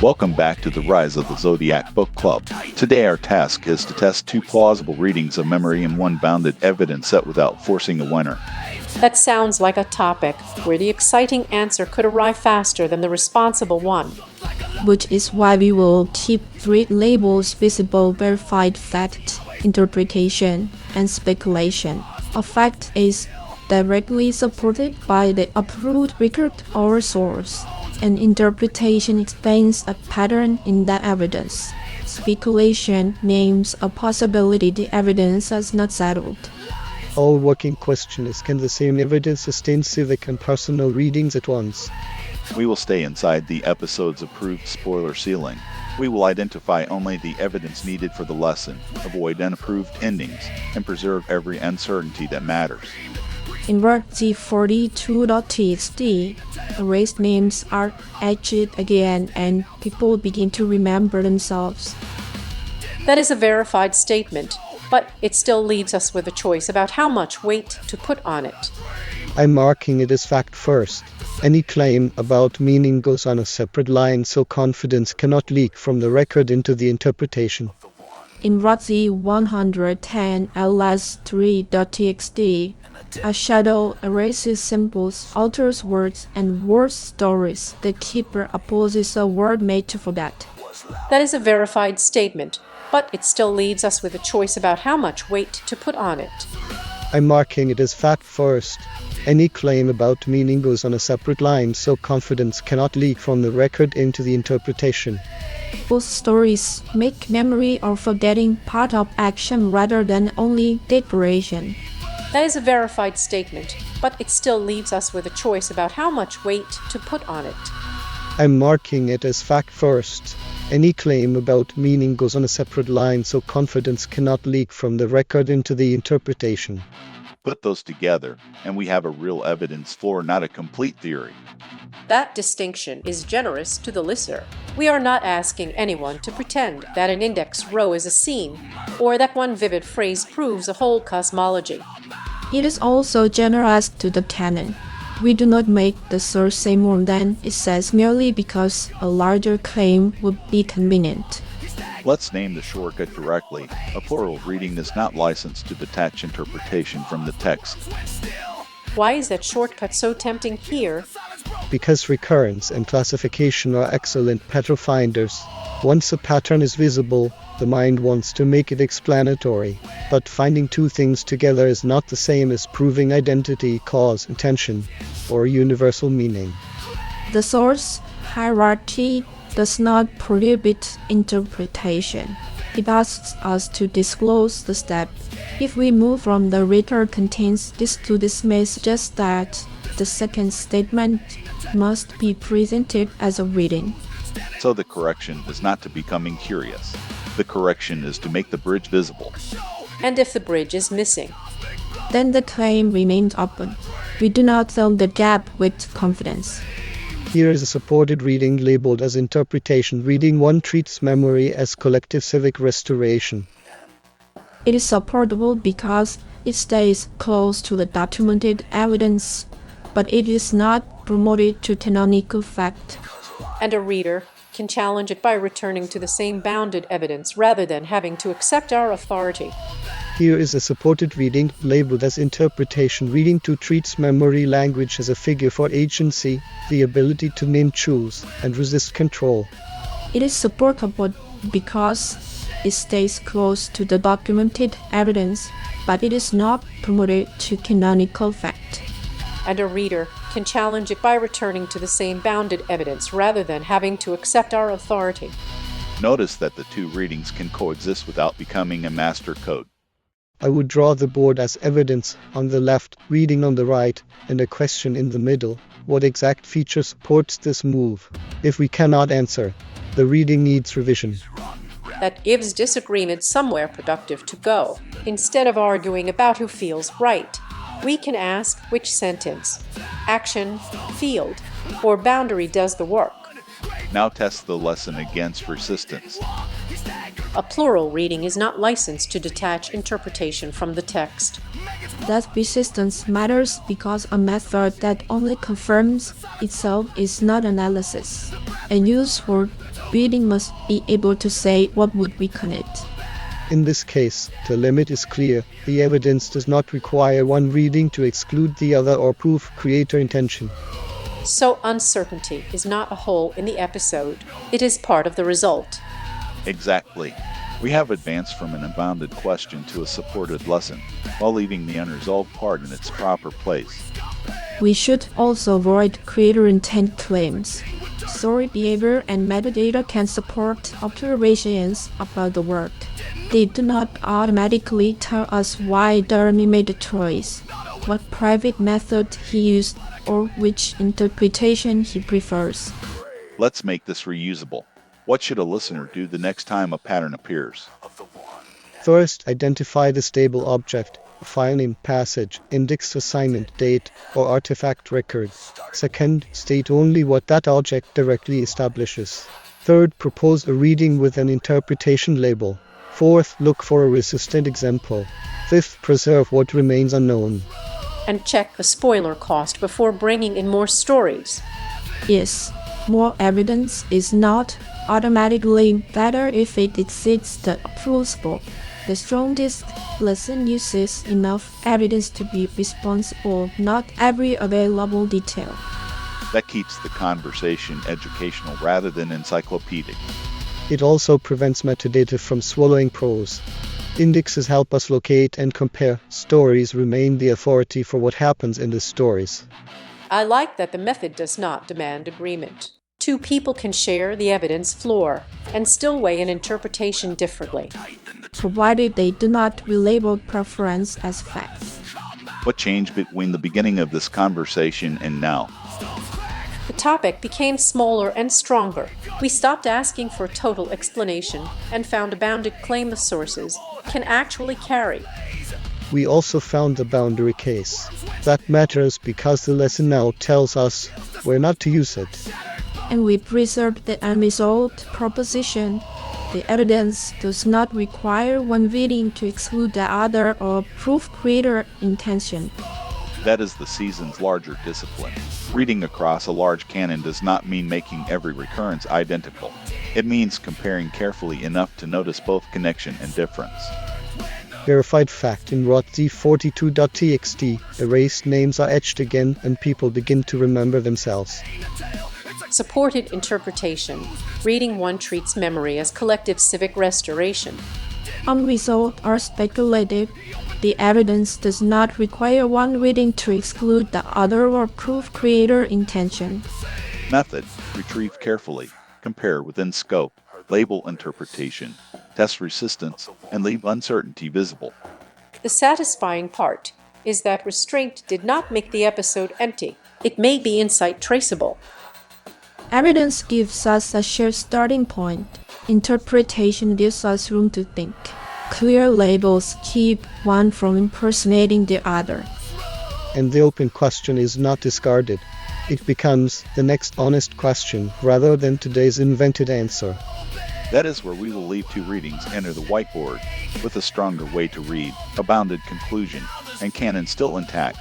Welcome back to the Rise of the Zodiac Book Club. Today our task is to test 2 plausible readings of memory and 1 bounded evidence set without forcing a winner. That sounds like a topic where the exciting answer could arrive faster than the responsible one. Which is why we will keep 3 labels: visible, verified fact, interpretation, and speculation. A fact is directly supported by the approved record or source. An interpretation explains a pattern in that evidence. Speculation names a possibility the evidence has not settled. Our working question is, can the same evidence sustain civic and personal readings at once? We will stay inside the episode's approved spoiler ceiling. We will identify only the evidence needed for the lesson, avoid unapproved endings, and preserve every uncertainty that matters. In Word G42.txt, erased names are etched again and people begin to remember themselves. That is a verified statement, but it still leaves us with a choice about how much weight to put on it. I'm marking it as fact first. Any claim about meaning goes on a separate line, so confidence cannot leak from the record into the interpretation. In Word G110ls3.txt, a shadow erases symbols, alters words, and word stories. The keeper opposes a word made to forget. That is a verified statement, but it still leaves us with a choice about how much weight to put on it. I'm marking it as fact first. Any claim about meaning goes on a separate line, so confidence cannot leak from the record into the interpretation. Both stories make memory or forgetting part of action rather than only declaration. That is a verified statement, but it still leaves us with a choice about how much weight to put on it. I'm marking it as fact first. Any claim about meaning goes on a separate line, so confidence cannot leak from the record into the interpretation. Put those together, and we have a real evidence for not a complete theory. That distinction is generous to the listener. We are not asking anyone to pretend that an index row is a scene, or that one vivid phrase proves a whole cosmology. It is also generous to the canon. We do not make the source say more than it says merely because a larger claim would be convenient. Let's name the shortcut directly. A plural reading is not licensed to detach interpretation from the text. Why is that shortcut so tempting here? Because recurrence and classification are excellent pattern finders. Once a pattern is visible, the mind wants to make it explanatory. But finding 2 things together is not the same as proving identity, cause, intention, or universal meaning. The source hierarchy does not prohibit interpretation. It asks us to disclose the step. If we move from the record contains this to this may suggest that the second statement must be presented as a reading. So the correction is not to becoming curious. The correction is to make the bridge visible. And if the bridge is missing, then the claim remains open. We do not fill the gap with confidence. Here is a supported reading labeled as interpretation. Reading 1 treats memory as collective civic restoration. It is supportable because it stays close to the documented evidence, but it is not promoted to canonical fact. and a reader can challenge it by returning to the same bounded evidence rather than having to accept our authority. Here is a supported reading labeled as interpretation. Reading 2 treats memory language as a figure for agency, the ability to name, choose, and resist control. It is supportable because it stays close to the documented evidence, but it is not promoted to canonical fact. And a reader can challenge it by returning to the same bounded evidence rather than having to accept our authority. Notice that the 2 readings can coexist without becoming a master code. I would draw the board as evidence on the left, reading on the right, and a question in the middle. What exact feature supports this move? If we cannot answer, the reading needs revision. That gives disagreement somewhere productive to go. Instead of arguing about who feels right, we can ask which sentence, action, field, or boundary does the work. Now test the lesson against resistance. A plural reading is not licensed to detach interpretation from the text. That persistence matters because a method that only confirms itself is not analysis. A useful reading must be able to say what would weaken it. In this case, the limit is clear. The evidence does not require one reading to exclude the other or prove creator intention. So uncertainty is not a hole in the episode. It is part of the result. Exactly. We have advanced from an unbounded question to a supported lesson, while leaving the unresolved part in its proper place. We should also avoid creator intent claims. Story behavior and metadata can support observations about the work. They do not automatically tell us why Jeremy made a choice, what private method he used, or which interpretation he prefers. Let's make this reusable. What should a listener do the next time a pattern appears? First, identify the stable object, file name, passage, index, assignment, date, or artifact record. Second, state only what that object directly establishes. Third, propose a reading with an interpretation label. Fourth, look for a resistant example. Fifth, preserve what remains unknown. And check the spoiler cost before bringing in more stories. Yes, more evidence is not automatically better if it exceeds the approval. The strongest lesson uses enough evidence to be responsible, not every available detail. That keeps the conversation educational rather than encyclopedic. It also prevents metadata from swallowing prose. Indexes help us locate and compare. Stories remain the authority for what happens in the stories. I like that the method does not demand agreement. Two people can share the evidence floor and still weigh an interpretation differently, provided they do not relabel preference as facts. What changed between the beginning of this conversation and now? The topic became smaller and stronger. We stopped asking for a total explanation and found a bounded claim the sources can actually carry. We also found the boundary case. That matters because the lesson now tells us where not to use it. And we preserved the unresolved proposition. The evidence does not require one reading to exclude the other or prove creator intention. That is the season's larger discipline. Reading across a large canon does not mean making every recurrence identical. It means comparing carefully enough to notice both connection and difference. Verified fact in ROT42.txt. Erased names are etched again and people begin to remember themselves. Supported interpretation. Reading one treats memory as collective civic restoration. Unresolved are speculative. The evidence does not require one reading to exclude the other or prove creator intention. Method. Retrieve carefully. Compare within scope. Label interpretation. Test resistance. And leave uncertainty visible. The satisfying part is that restraint did not make the episode empty. It made the insight traceable. Evidence gives us a shared starting point. Interpretation gives us room to think. Clear labels keep one from impersonating the other. And the open question is not discarded. It becomes the next honest question rather than today's invented answer. That is where we will leave two readings enter the whiteboard, with a stronger way to read, a bounded conclusion, and canon still intact.